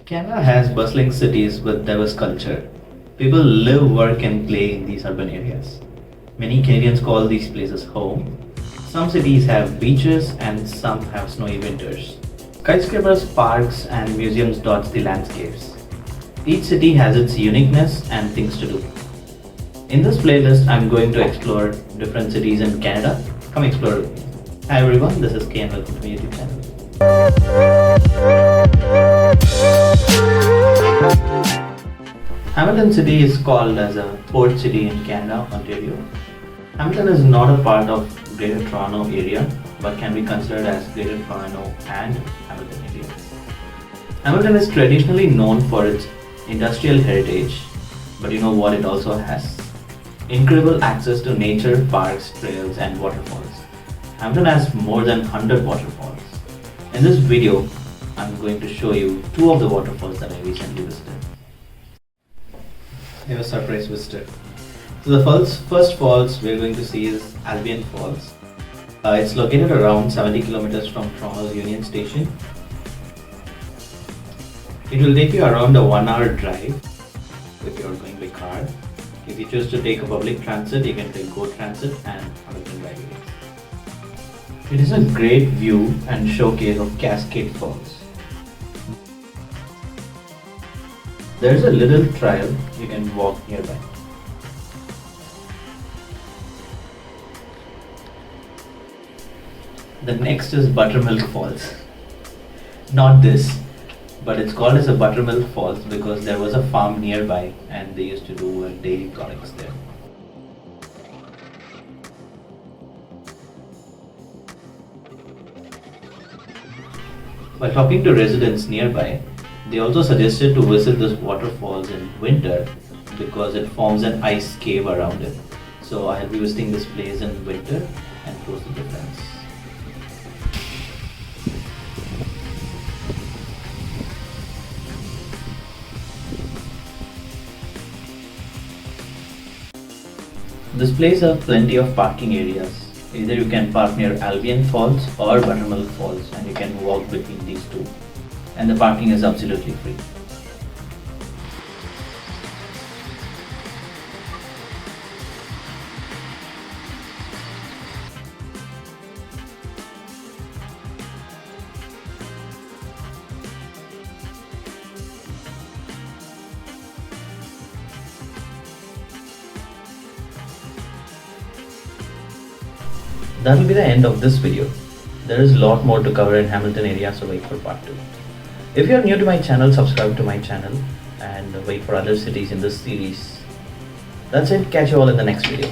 Canada has bustling cities with diverse culture. People live, work, and play in these urban areas. Many Canadians call these places home. Some cities have beaches and some have snowy winters. Skyscrapers, parks, and museums dot the landscapes. Each city has its uniqueness and things to do. In this playlist, I'm going to explore different cities in Canada. Come explore with me. Hi everyone, this is K and welcome to my YouTube channel. Hamilton City is called as a port city in Canada, Ontario. Hamilton is not a part of Greater Toronto area but can be considered as Greater Toronto and Hamilton area. Hamilton is traditionally known for its industrial heritage, but you know what it also has? Incredible access to nature, parks, trails and waterfalls. Hamilton has more than 100 waterfalls. In this video, I'm going to show you two of the waterfalls that I recently visited. I have a surprise visitor. So the first falls we're going to see is Albion Falls. It's located around 70 kilometers from Toronto's Union Station. It will take you around a 1-hour drive if you're going by car. If you choose to take a public transit, you can take Go Transit and Hamilton Driveways. It is a great view and showcase of Cascade Falls. There is a little trail you can walk nearby. The next is Buttermilk Falls. Not this, but it's called as a Buttermilk Falls because there was a farm nearby and they used to do dairy products there. While talking to residents nearby, they also suggested to visit this waterfalls in winter because it forms an ice cave around it. So I'll be visiting this place in winter and post the difference. This place has plenty of parking areas. Either you can park near Albion Falls or Buttermilk Falls and you can walk between these two. And the parking is absolutely free. That will be the end of this video. There is a lot more to cover in Hamilton area, so wait for part 2. If you are new to my channel, subscribe to my channel and wait for other cities in this series. That's it, catch you all in the next video.